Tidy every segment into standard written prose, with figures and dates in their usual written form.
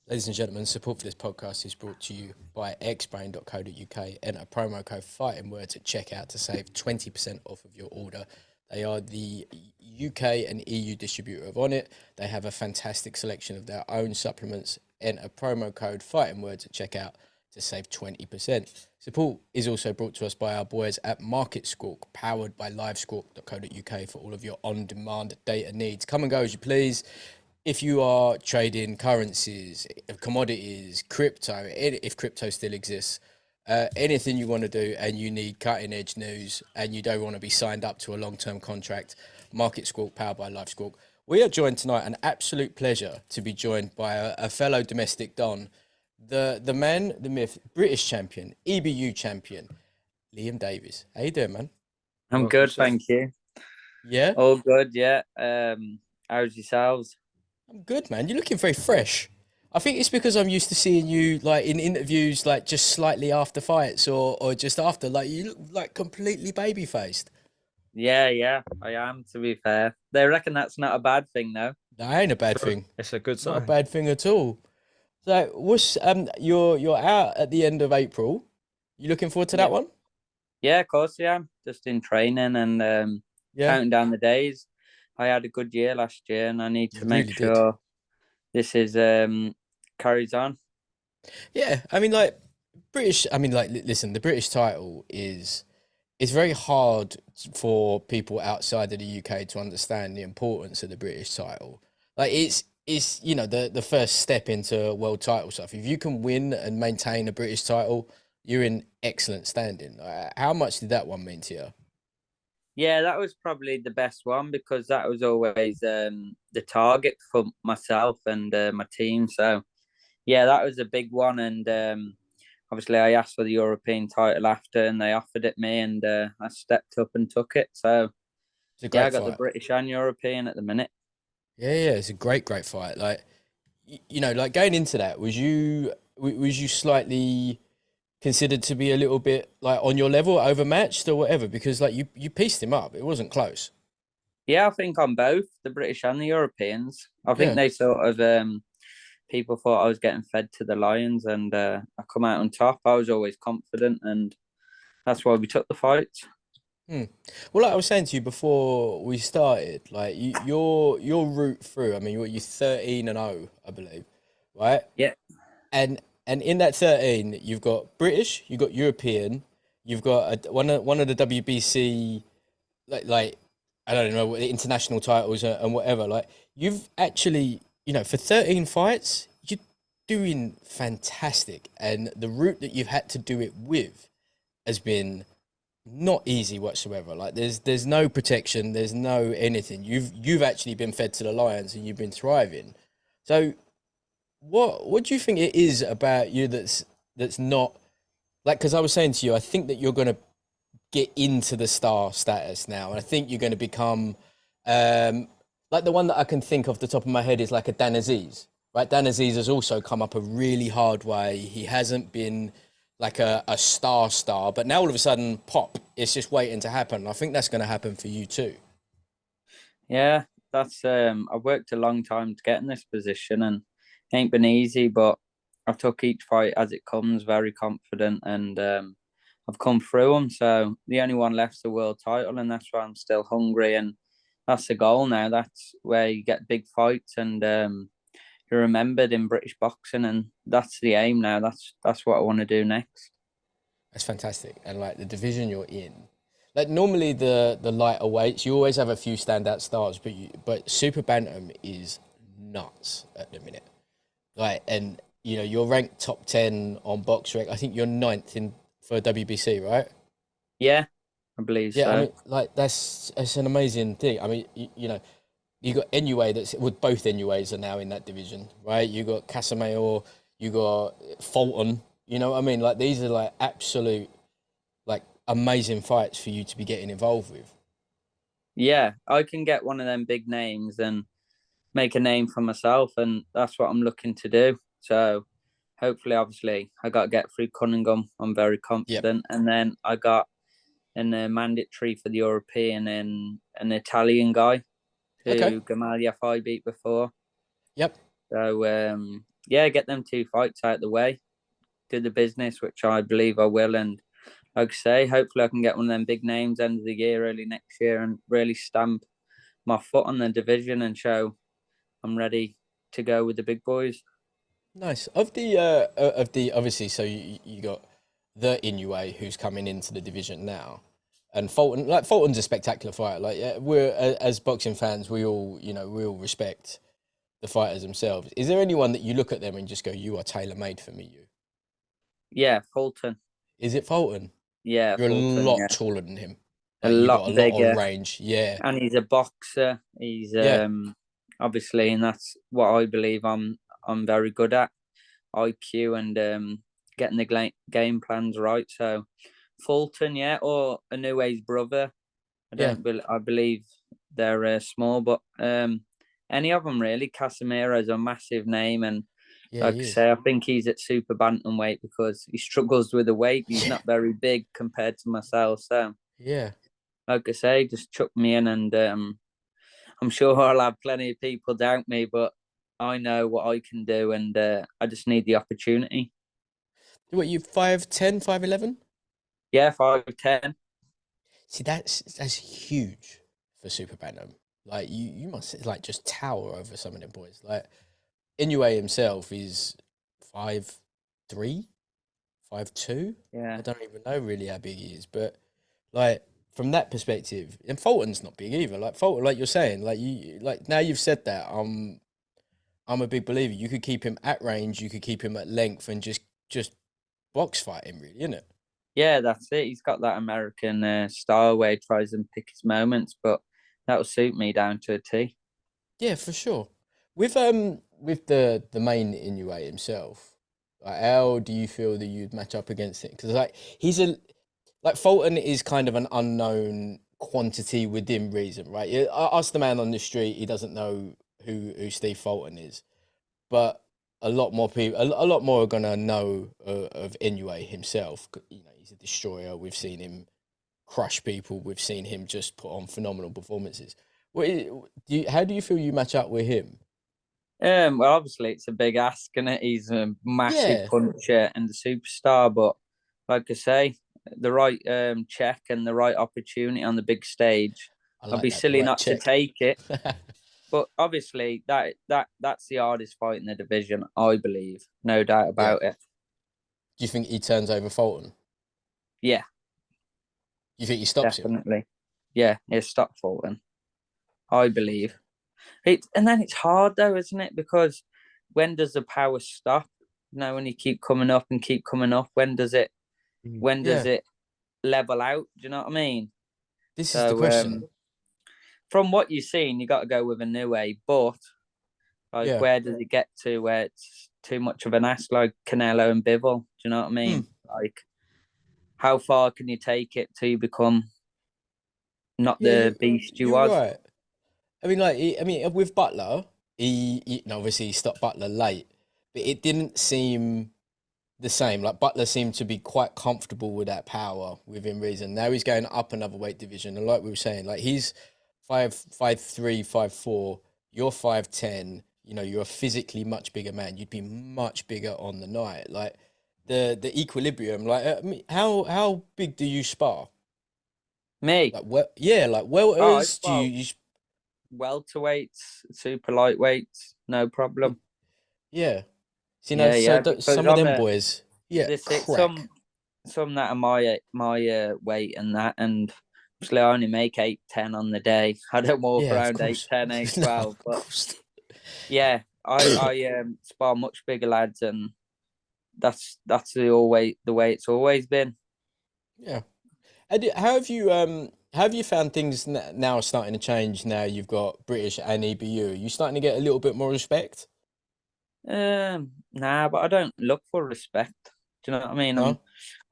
Ladies and gentlemen, support for this podcast is brought to you by xbrain.co.uk. Enter promo code Fighting Words at checkout to save 20% off of your order. They are the UK and EU distributor of On It. They have a fantastic selection of their own supplements. Enter promo code Fighting Words at checkout to save 20%. Support is also brought to us by our boys at Market Squawk, powered by livesquawk.co.uk for all of your on-demand data needs. Come and go as you please. If you are trading currencies, commodities, crypto, if crypto still exists, anything you want to do and you need cutting edge news and you don't want to be signed up to a long-term contract, Market Squawk, powered by Live Squawk. We are joined tonight, an absolute pleasure to be joined by a fellow domestic don, the man, the myth, British champion, EBU champion, Liam Davies. How you doing, man? I'm good, thank you. Yeah? All good, yeah. How's yourselves? I'm good, man. You're looking very fresh. I think it's because I'm used to seeing you like in interviews, like just slightly after fights or just after. Like you look like completely baby faced. Yeah, I am, to be fair. They reckon that's not a bad thing, though. That ain't a bad thing. It's a good Not a sign. bad thing at all. So what's you're out at the end of April. You looking forward to Yeah, that one? yeah, of course, yeah. Just in training and Yeah, counting down the days. I had a good year last year, and I need you to make really did. sure this is carries on. Yeah, I mean like British. I mean like listen, the British title is it's very hard for people outside of the UK to understand the importance of the British title. Like it's the first step into world title stuff. If you can win and maintain a British title, you're in excellent standing. How much did that one mean to you? Yeah, that was probably the best one because that was always the target for myself and my team. So, yeah, that was a big one. And obviously, I asked for the European title after, and they offered it me, and I stepped up and took it. So, It's a yeah, I great got the fight. British and European at the minute. Yeah, it's a great fight. Like like going into that, was you slightly considered to be a little bit like on your level, overmatched or whatever? Because like you pieced him up. It wasn't close. Yeah, I think on both the British and the Europeans. I think Yeah. they sort of people thought I was getting fed to the Lions, and I come out on top. I was always confident, and that's why we took the fight. Hmm. Well, like I was saying to you before we started, like your route through. I mean, you 13-0, I believe, right? Yeah, And in that 13, you've got British, you've got European, you've got one of the WBC like I don't know what the international titles and whatever. Like you've actually, for 13 fights, you're doing fantastic, and the route that you've had to do it with has been not easy whatsoever. Like there's no protection, there's no anything. You've actually been fed to the lions and you've been thriving. So what do you think it is about you that's not like? Because I was saying to you, I think that you're gonna get into the star status now, and I think you're gonna become like the one that I can think of the top of my head is like a Dan Aziz, right? Dan Aziz has also come up a really hard way. He hasn't been like a star, but now all of a sudden, pop! It's just waiting to happen. I think that's going to happen for you too. yeah, that's I've worked a long time to get in this position, and it ain't been easy, but I took each fight as it comes, very confident, and I've come through them. So the only one left's the world title, and that's why I'm still hungry, and that's the goal now. That's where you get big fights, and you're remembered in British boxing, and that's the aim now. That's what I want to do next. That's fantastic, and like the division you're in, like normally the lighter weights, you always have a few standout stars, but super bantam is nuts at the minute. Like, and you're ranked top 10 on BoxRec. I think you're ninth in for WBC, right? Yeah, I believe Yeah, I so. mean, like that's an amazing thing. I mean, you got Inoue that's with both Inoues are now in that division, right? You got Casamayor, you got Fulton. You know what I mean? Like these are like absolute like amazing fights for you to be getting involved with. Yeah, I can get one of them big names and make a name for myself, and that's what I'm looking to do. So hopefully, obviously, I got to get through Cunningham. I'm very Yep. confident, and then I got in a mandatory for the European and an Italian guy Okay. who Gamal Yafai beat before. Yep. So yeah, get them 2 fights out the way, do the business, which I believe I will, and like I say, hopefully I can get one of them big names end of the year, early next year, and really stamp my foot on the division and show I'm ready to go with the big boys. Nice. Of the obviously, so you got the Inoue who's coming into the division now, and Fulton. Like Fulton's a spectacular fighter. Like yeah, we're as boxing fans, we all we all respect the fighters themselves. Is there anyone that you look at them and just go, "You are tailor made for me"? You Yeah, Fulton. is it Fulton? Yeah, You're a Fulton. lot Yeah, taller than him. a Like you lot got a lot of bigger, range. Yeah, and he's a boxer. He's yeah, obviously, and that's what I believe I'm very good at. IQ and getting the game plans right. So Fulton, yeah, or Inoue's brother. yeah, I believe they're small, but any of them really. Casemiro's a massive name, and yeah. like He I is. say, I think he's at super bantamweight because he struggles with the weight. He's Yeah, not very big compared to myself. So, yeah. like I say, just chuck me in, and I'm sure I'll have plenty of people doubt me, but I know what I can do, and I just need the opportunity. What you 5'10", 5'11"? Yeah, 5'10". See, that's huge for Super Bantam. Like you must like just tower over some of them boys. Like Inoue himself is 5'3", 5'2". I Yeah, don't even know really how big he is, but like from that perspective, and Fulton's not big either. Like Fulton, like you're saying, like you like now you've said that, I'm a big believer. You could keep him at range, you could keep him at length, and just box fight him, really, isn't it? yeah, that's it. He's got that American style where he tries and pick his moments, but that will suit me down to a T. Yeah, for sure. With the main Inoue himself, like, how do you feel that you'd match up against it? Because like he's a like Fulton is kind of an unknown quantity within reason, right? Ask the man on the street, he doesn't know who Steve Fulton is, but a lot more people, a lot more are gonna know of Inoue himself. You know, he's a destroyer. We've seen him crush people. We've seen him just put on phenomenal performances. How do you feel you match up with him? Well, obviously it's a big ask, and he's a massive Yeah, puncher and a superstar. But like I say, the right check and the right opportunity on the big stage, I I'd like be that. The silly right not to check. take it. Do But obviously, that's the hardest fight in the division, I believe, no doubt Yeah. about it. You think he turns over Fulton? Yeah, You think he stops him? definitely. Yeah, it's stop Fulton, I believe. And then it's hard though, isn't it? Because when does the power stop? You know, when you keep coming up and keep coming up, when does it? When does Yeah. it level out? Do you know what I mean? This is the So, question. from what you've seen, you got to go with a new way. But like, Yeah. where does it get to where it's too much of an ask, like Canelo and Bivol? Do you know what I Hmm. mean? Like, how far can you take it till you become not Yeah, the beast you you're was? right. I mean, like, I mean, with Butler, obviously he stopped Butler late, but it didn't seem the same. Like Butler seemed to be quite comfortable with that power within reason. Now he's going up another weight division, and like we were saying, like he's 5'3", 5'4". You're 5'10". You know, you're a physically much bigger man. You'd be much bigger on the night. Like the equilibrium. Like, I mean, how big do you spar? Me? Like, well, yeah, like Oh, I welters. Do spar you welterweights, super lightweights, no problem. yeah. See, Yeah, yeah, because some of I'm them a boys, yeah, this it crack. some that are my weight and that, and obviously I only make 8-10 on the day. I don't walk Yeah, of around eight course. ten, eight No, twelve. of But course. yeah, I spar much bigger lads, and that's the way it's always been. Yeah. And how have you found things now starting to change? Now you've got British and EBU. You starting to get a little bit more respect? Nah, but I don't look for respect. Do you know what I mean? No.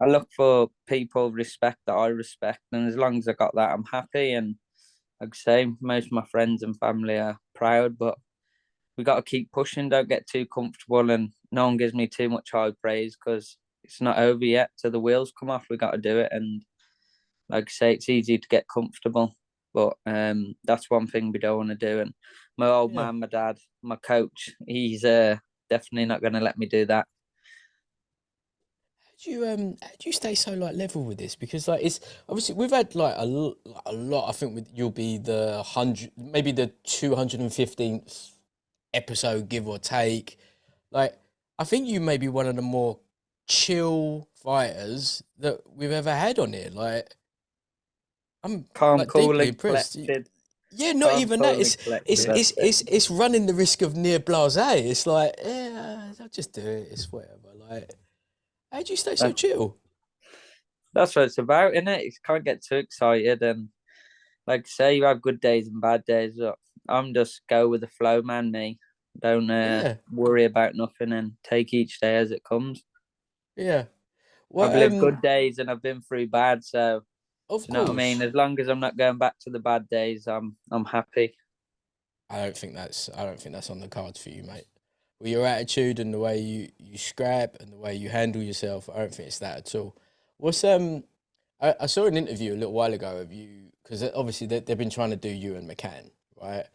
I look for people respect that I respect, and as long as I got that, I'm happy. And like I say, most of my friends and family are proud, but we got to keep pushing. Don't get too comfortable, and no one gives me too much high praise because it's not over yet. So the wheels come off. We got to do it, and like I say, it's easy to get comfortable, but that's one thing we don't want to do. And my old Yeah. man, my dad, my coach, definitely not going to let me do that. How do you stay so like level with this? Because like it's obviously we've had like a lot. I think you'll be the 100, maybe the 215th episode, give or take. Like I think you may be one of the more chill fighters that we've ever had on here. Like I'm Calm, like cool, deeply and impressed. collected. Yeah, not Calm, even that. cool, and It's collected. it's That's it. it's running the risk of near blasé. It's like yeah, I'll just do it. It's whatever. Like how do you stay so That- chill? That's what it's about, isn't it? You can't get too excited, and like I say, you have good days and bad days. But I'm just go with the flow, man. Me, don't Yeah, worry about nothing and take each day as it comes. yeah. I've Well, lived good days and I've been through bad, so do of you know what I mean? course. As long as I'm not going back to the bad days, I'm happy. I don't think that's on the cards for you, mate. With your attitude and the way you scrap and the way you handle yourself, I don't think it's that at all. What's I saw an interview a little while ago of you because obviously they've been trying to do you and McCann, right?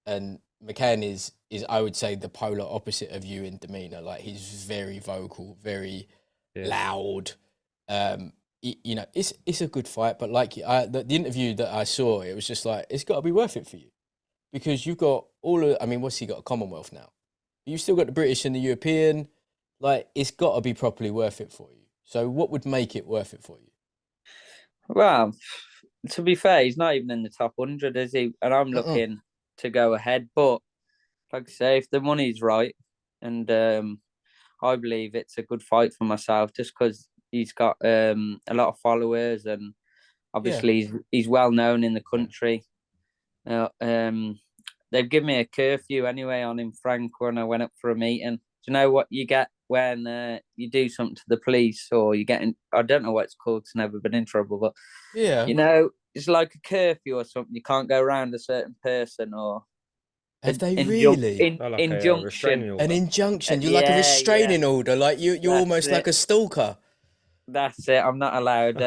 And McCann is I would say the polar opposite of you in demeanor. Like he's very vocal, very Yeah. loud. You know, it's a good fight, but like the interview that I saw, it was just like it's got to be worth it for you because you've got all of. I mean, what's he got? A Commonwealth now. You've still got the British and the European. Like it's got to be properly worth it for you. So, what would make it worth it for you? Well, to be fair, he's not even in the top 100, is he? And I'm Uh-uh. looking to go ahead. But like I say, if the money's right, and I believe it's a good fight for myself, just because he's got a lot of followers, and Yeah. obviously he's well known in the country. They've given me a curfew anyway on him, Frank, when I went up for a meeting. Do you know what you get when you do something to the police or you get in? I don't know what it's called. It's never been in trouble, but Yeah. you know, it's like a curfew or something. You can't go around a certain person or Have they really? Like a injunction. restraining An order. injunction. You're like a Yeah, restraining order. Like you're that's almost like it. a stalker. That's it. I'm not allowed.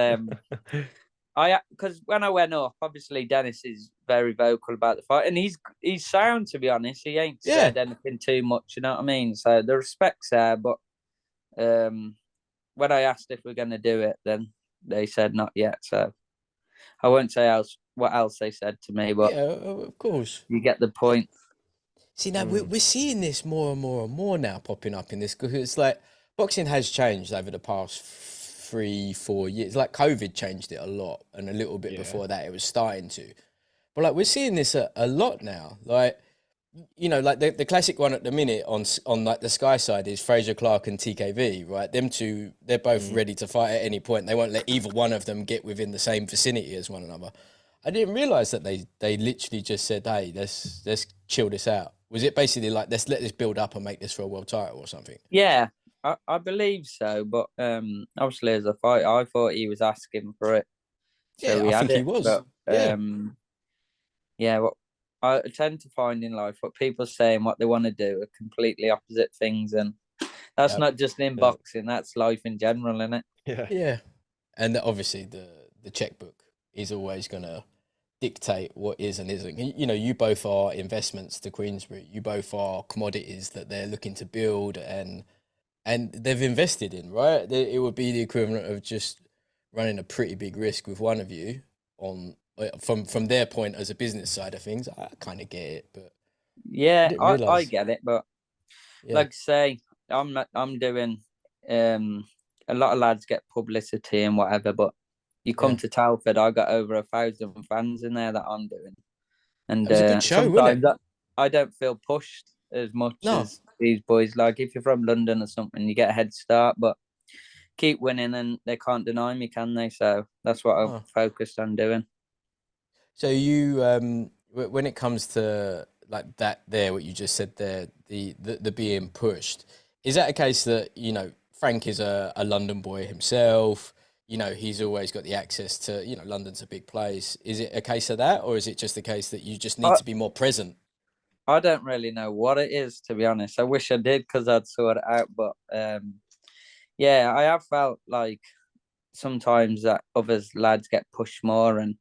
Because when I went up, obviously Dennis is very vocal about the fight, and he's sound, to be honest. He ain't Yeah. said anything too much, you know what I mean? So the respect's there, but when I asked if we're gonna do it, then they said not yet. So I won't say what else they said to me, but Yeah, of course. you get the point. See, now we're seeing this more and more and more now popping up in this because it's like boxing has changed over the past 3-4 years. Like COVID changed it a lot, and a little bit before that it was starting to. But like we're seeing this a lot now. Like you know, like the classic one at the minute on like the Sky side is Fraser Clark and TKV, right? Them two, they're both ready to fight at any point. They won't let either one of them get within the same vicinity as one another. I didn't realize that they literally just said, "Hey, let's chill this out." Was it basically like let's let this build up and make this for a world title or something? Yeah, I believe so, but obviously as a fight, I thought he was asking for it, so Yeah, we I had think he it. was. But Yeah, yeah, what I tend to find in life, what people say and what they want to do are completely opposite things, and that's yeah, not just in boxing. That's life in general, isn't it? Yeah. yeah. And obviously the checkbook is always gonna dictate what is and isn't. You know, you both are investments to Queensbury. You both are commodities that they're looking to build and they've invested in, right? It would be the equivalent of just running a pretty big risk with one of you on from their point as a business side of things. I kind of get it, but I Yeah, didn't I realize. get it, but Yeah, like I say, I'm doing a lot of lads get publicity and whatever, but you come yeah. to Telford, I got over 1,000 fans in there that I'm doing. And It was a good show, wasn't it? sometimes I don't feel pushed as much No. as these boys. Like if you're from London or something, you get a head start, but keep winning and they can't deny me, can they? So that's what I'm Oh. focused on doing. So you, when it comes to like that, there, what you just said there, the being pushed, is that a case that you know Frank is a London boy himself? You know, he's always got the access to. You know, London's a big place. Is it a case of that, or is it just a case that you just need I, to be more present? I don't really know what it is, to be honest. I wish I did because I'd sort it out. But yeah, I have felt like sometimes that others lads get pushed more and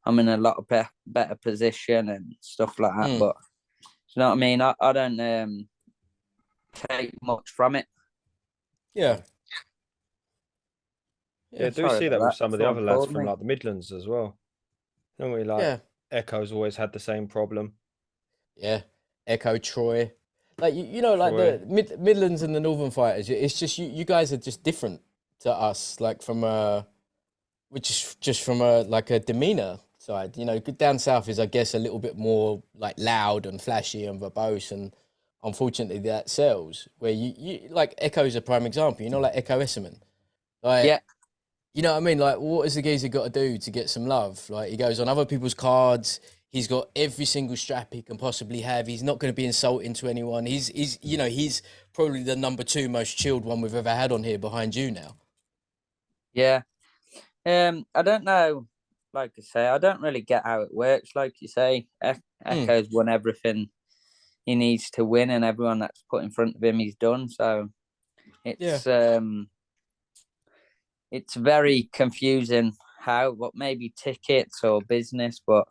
I'm in a lot of better position and stuff like that. Mm. But you know what I mean? I don't take much from it. Yeah. Yeah, do Sorry see that about with some of the Someone other lads called from me. like the Midlands as well. Don't we? Like Yeah. Echo's always had the same problem. Yeah. Echo, Troy. Like, you know, like Troy. the Midlands and the Northern Fighters, it's just, you guys are just different to us, like from which is just from like a demeanor side. You know, down south is, I guess, a little bit more like loud and flashy and verbose, and unfortunately that sells. Where you like Echo's a prime example. You know, like Echo Esserman. Like, Yeah. you know what I mean? Like, what has the geezer got to do to get some love? Like, he goes on other people's cards. He's got every single strap he can possibly have. He's not going to be insulting to anyone. You know, he's probably the number 2 most chilled one we've ever had on here behind you now. Yeah. I don't know. Like I say, I don't really get how it works. Like you say, Echo's won everything he needs to win, and everyone that's put in front of him, he's done. So it's very confusing how, what maybe tickets or business, but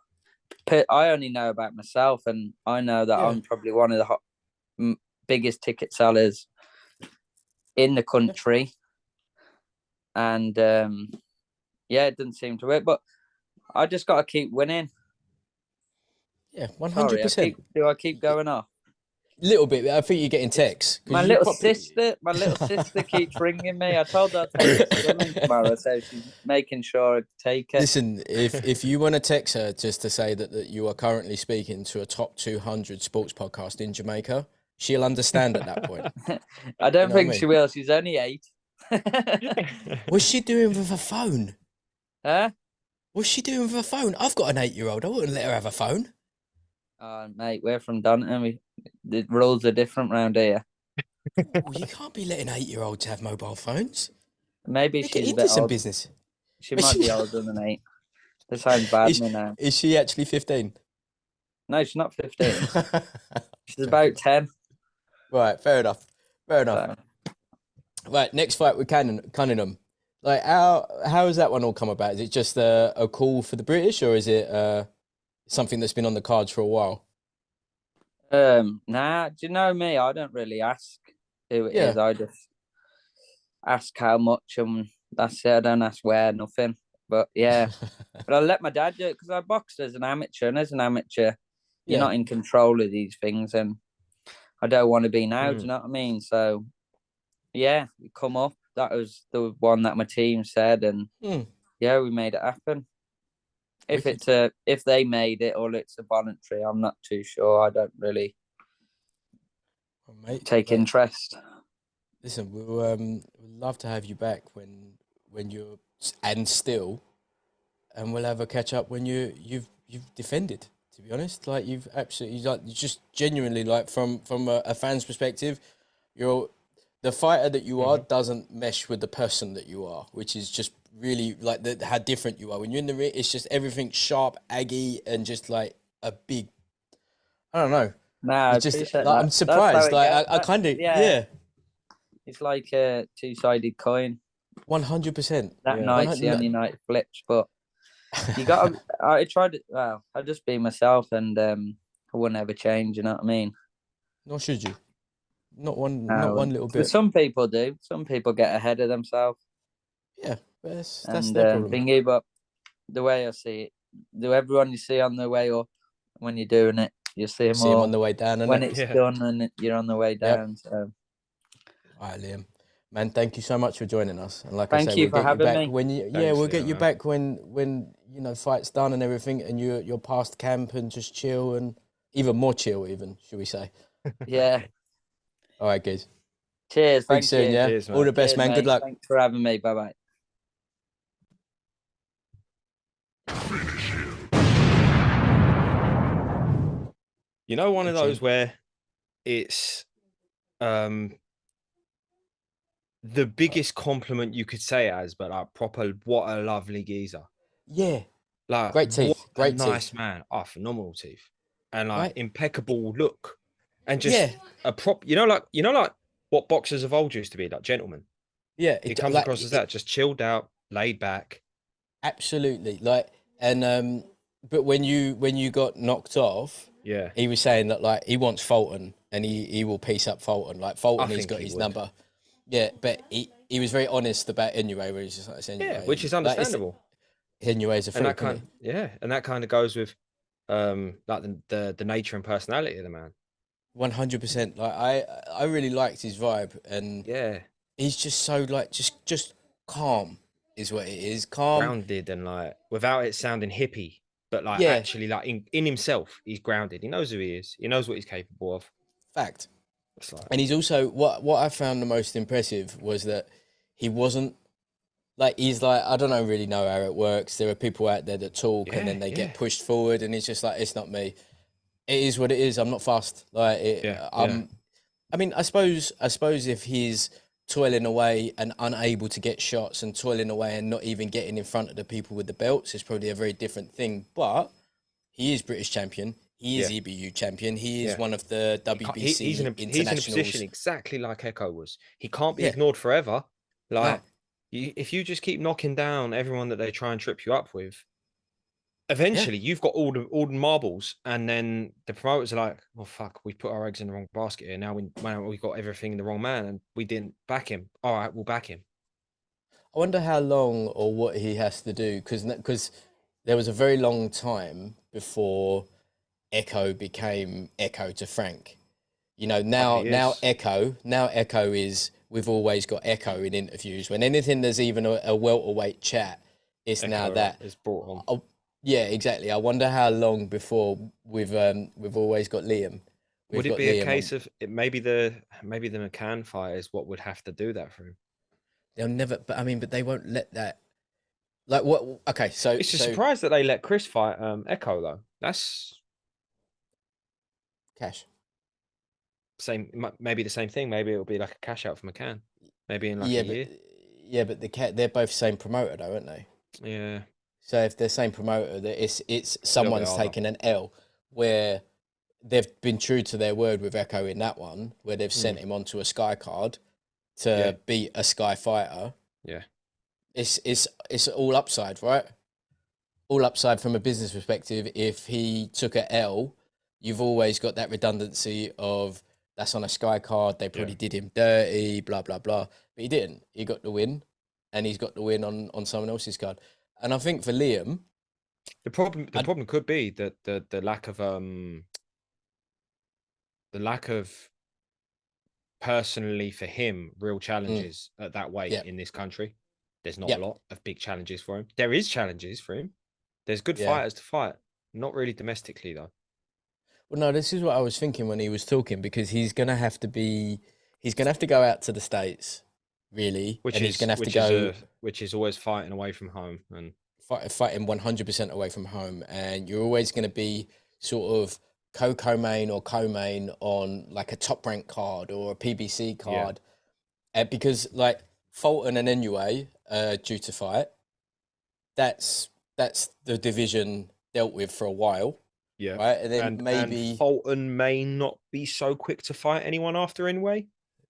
I only know about myself, and I know that I'm probably one of the biggest ticket sellers in the country. And it doesn't seem to work, but I just got to keep winning. Yeah, 100%. Do I keep going off? Little bit. I think you're getting texts. My little sister keeps ringing me. I told her I'd take her swimming tomorrow, so she's making sure I take it. Listen, if you want to text her just to say that you are currently speaking to a top 200 sports podcast in Jamaica, she'll understand at that point. I don't think she will. She's only 8. What's she doing with her phone? Huh? What's she doing with her phone? I've got an 8-year-old. I wouldn't let her have a phone. Mate, we're from Dunton. The rules are different round here. Well, you can't be letting 8-year-olds have mobile phones. Maybe she's a bit some old. business. She might be older than 8. This sounds bad to me now. Is she actually 15? No, she's not 15. She's about 10. Right, fair enough. So. Right, next fight with Cunningham. Like, how has that one all come about? Is it just a call for the British, or is it something that's been on the cards for a while? Nah, do you know me? I don't really ask who it is. I just ask how much, and that's it. I don't ask where, nothing. But yeah, but I let my dad do it because I boxed as an amateur, and as an amateur, you're not in control of these things, and I don't want to be now. Do you know what I mean? So yeah, we come up. That was the one that my team said, and we made it happen. If they made it or it's a voluntary, I'm not too sure. I don't really take interest. Listen, we'll love to have you back when you're still, and we'll have a catch up when you've defended. To be honest, like you've absolutely just genuinely from a fan's perspective, the fighter that you are doesn't mesh with the person that you are, which is just really like how different you are. When you're in the ring, it's just everything sharp, aggy, and just like a big, I don't know. Nah, I'm surprised. Like I kind of It's like a 2-sided coin. 100%. That night's the only night it flips, but you got. I tried it. Well, I just be myself, and I wouldn't ever change. You know what I mean? Nor should you. Not one little bit. But some people do. Some people get ahead of themselves. Yeah, that's their problem. Thingy, but the way I see it, everyone you see on the way up, when you're doing it, you see them on the way down. When it's done and you're on the way down. Yep. So. All right, Liam. Man, thank you so much for joining us. And thank I say, you for having me. We'll get you back when fight's done and everything, and you're past camp and just chill, and even more chill, should we say? Yeah. All right, guys. Cheers. Thanks soon, yeah. Cheers, all the best, man. Mate. Good luck. Thanks for having me. Bye-bye. You know, one of those where it's the biggest compliment you could say but like proper, what a lovely geezer. Yeah. Like great teeth. Great nice teeth. man. Oh, phenomenal teeth. And like impeccable look. And just a like what boxers of old used to be, like gentlemen. Yeah. It comes across as that, just chilled out, laid back. Absolutely. Like, and but when you got knocked off, he was saying that like he wants Fulton and he will piece up Fulton. Like I Fulton, he's think got he his would. number. Yeah, but he was very honest about Inoue, where he's just like, it's Inoue. Yeah, which is And, like, understandable. Inoue's a And that freak, isn't he? and that kind of goes with like the nature and personality of the man. 100%. Like I really liked his vibe, and Yeah, he's just so like just calm is what it is. Calm. grounded and like without it sounding hippie, but like Yeah, actually like in himself, he's grounded. He knows who he is. He knows what he's capable of. fact. It's like And he's also what I found the most impressive was that he wasn't like he's like I don't know really know how it works. There are people out there that talk and yeah, then they yeah, get pushed forward, and it's just like it's not me. It is what it is. I'm not fast. Like yeah, yeah. I mean, I suppose if he's toiling away and unable to get shots and toiling away and not even getting in front of the people with the belts, it's probably a very different thing. But he is British champion. He is Yeah. EBU champion. He is Yeah. one of the He's WBC he's in a position internationals. exactly like Echo was. He can't be Yeah, ignored forever. no, Like if you just keep knocking down everyone that they try and trip you up with, yeah. eventually you've got all the marbles, and then the promoters are like, "Well, fuck, we put our eggs in the wrong basket here. Now we got everything in the wrong man, and we didn't back him. All right, we'll back him." I wonder how long or what he has to do because there was a very long time before Echo became Echo to Frank. You know, Couple now of now years. Echo is we've always got Echo in interviews. When anything there's even a welterweight chat, it's now Echo that. is brought on. Oh, yeah, exactly. I wonder how long before we've always got Liam. We've Would it got be a Liam case on. of maybe the McCann fight is what would have to do that for him? They'll never, but I mean, but they won't let that. Like what? Okay, so It's a surprise that they let Chris fight Echo though. That's Cash. maybe the same thing. Maybe it'll be like a cash out for McCann. Maybe in like a Yeah, but year. yeah, but they're both same promoter though, aren't they? Yeah, So if they're same promoter, that it's a little bit someone's harder. taken an L where they've been true to their word with Echo in that one, where they've sent him onto a Sky card to Yeah. beat a Sky fighter. Yeah. It's all upside, right? All upside from a business perspective. If he took a L, you've always got that redundancy of that's on a Sky card. They probably did him dirty, blah blah blah. But he didn't. He got the win, and he's got the win on someone else's card. And I think for Liam, The problem could be that the lack of personally for him real challenges at that weight yeah, in this country. There's not yeah, a lot of big challenges for him. There is challenges for him. There's good yeah. fighters to fight. Not really domestically though. Well, no, this is what I was thinking when he was talking because he's gonna have to go out to the States, really, Which and he's is gonna have to go which is always fighting away from home. And fighting 100% away from home, and you're always gonna be sort of co-main or co-main on like a top rank card or a PBC yeah, card, because like Fulton and Inoue due to fight. That's the division dealt with for a while, yeah. right? And then And maybe Fulton may not be so quick to fight anyone after Inoue.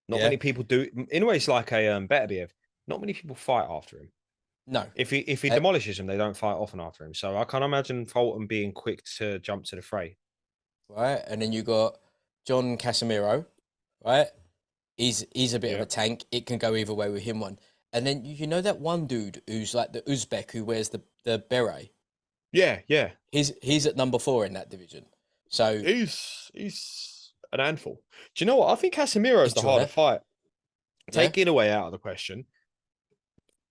Not yeah, many people do. Inoue's like a better Beterbiev. Not many people fight after him. no. If he Uh, demolishes them, they don't fight often after him. So I can't imagine Fulton being quick to jump to the fray. right? And then you got John Casemiro, right? He's a bit of Yeah, a tank. It can go either way with him one. And then you know that one dude who's like the Uzbek who wears the beret. yeah. He's at number 4 in that division. So He's an handful. Do you know what? I think Casemiro's the enjoy harder it. fight. Yeah. Take Inoue out of the question.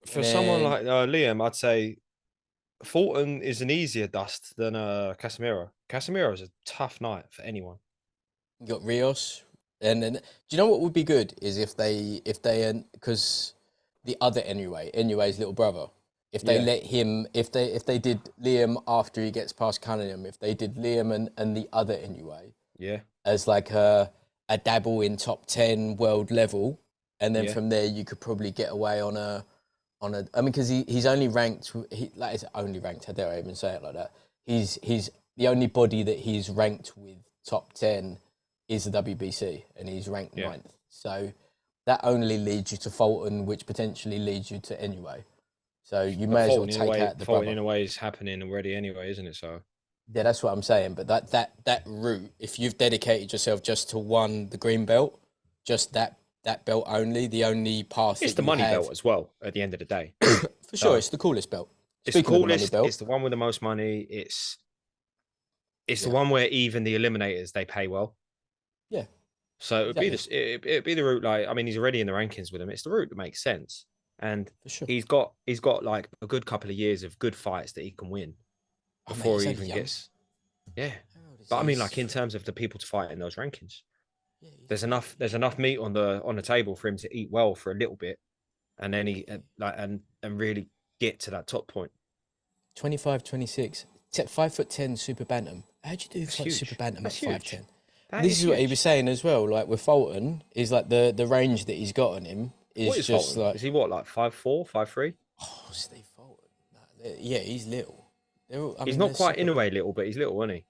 And For someone then like Liam, I'd say Fulton is an easier dust than Casemiro. Casemiro is a tough night for anyone. you got Rios. And then do you know what would be good is if they because the other Inoue's little brother. If they Yeah, let him, if they did Liam after he gets past Cunningham, if they did Liam and the other Inoue yeah, as like a dabble in top 10 world level, and then yeah, from there you could probably get away on a I mean because he's only ranked like it's only ranked, how dare I even say it like that. He's the only body that he's ranked with top 10 is the WBC, and he's ranked yeah. ninth. So that only leads you to Fulton, which potentially leads you to Inoue. So you But may as well take out the Fulton brother. in a way is happening already anyway, isn't it? So Yeah, that's what I'm saying. But that route, if you've dedicated yourself just to the green belt, just that belt only, the only path It's that the you money have, belt as well. At the end of the day, for sure, so it's the coolest belt. it's the Speaking of the money coolest. belt, It's the one with the most money. It's the yeah, one where even the eliminators they pay well. yeah, So it would be exactly, this. It'd be the route. Like, I mean, he's already in the rankings with him. It's the route that makes sense, and for sure. he's got like a good couple of years of good fights that he can win Oh mate, before he's he only even young. gets. Yeah, How old is but he? I mean, like in terms of the people to fight in those rankings, Yeah, there's enough meat on the table for him to eat well for a little bit, and then he like and really get to that top point. 25, 26, 5'10" super bantam. How'd you do That's super huge. bantam at That's huge. 5'10"? That This is is what he huge. was saying as well. Like with Fulton, is like the range that he's got on him What is is just Fulton? like, Is he what, like 5'4", 5'3"? oh, Steve Fulton. Yeah, he's little. I He's mean, not they're quite super. in a way little, but he's little, isn't he?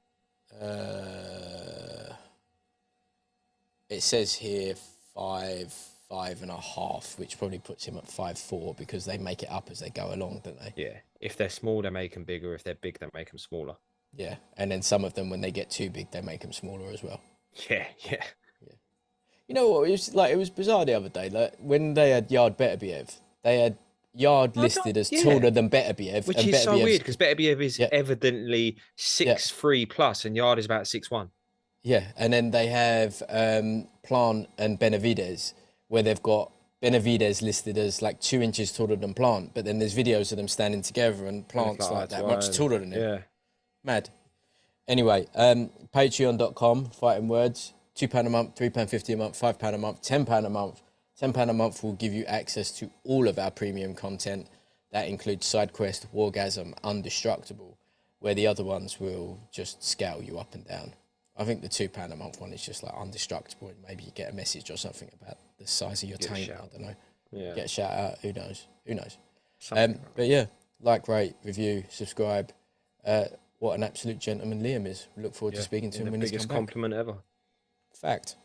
Uh, it says here 5'5.5", which probably puts him at 5'4" because they make it up as they go along, don't they? Yeah. If they're small, they make them bigger. If they're big, they make them smaller. Yeah, and then some of them, when they get too big, they make them smaller as well. Yeah, yeah. You know what? It was like it was bizarre the other day. Like when they had Yard Beterbiev, they had Yard listed as taller than Beterbiev, Which and is so Beterbiev's weird because Beterbiev is yeah, evidently yeah, 6'3" plus, and Yard is about 6'1". yeah. And then they have Plant and Benavides, where they've got Benavides listed as like 2 inches taller than Plant, but then there's videos of them standing together, and And it's Plant's like that's that why. much taller than him. Yeah. Mad. Anyway, patreon.com, fighting words, £2 a month, £3.50 a month, £5 a month, £10 a month. £10 a month will give you access to all of our premium content. That includes SideQuest, Wargasm, Undestructible, where the other ones will just scale you up and down. I think the £2 a month one is just like Undestructible, and maybe you get a message or something about the size of your tank. I don't know. Yeah. Get a shout out. Who knows? Who knows? Something like But yeah, like, rate, review, subscribe. What an absolute gentleman Liam is. We look forward to speaking to him the when he's come biggest back. compliment ever. Fact.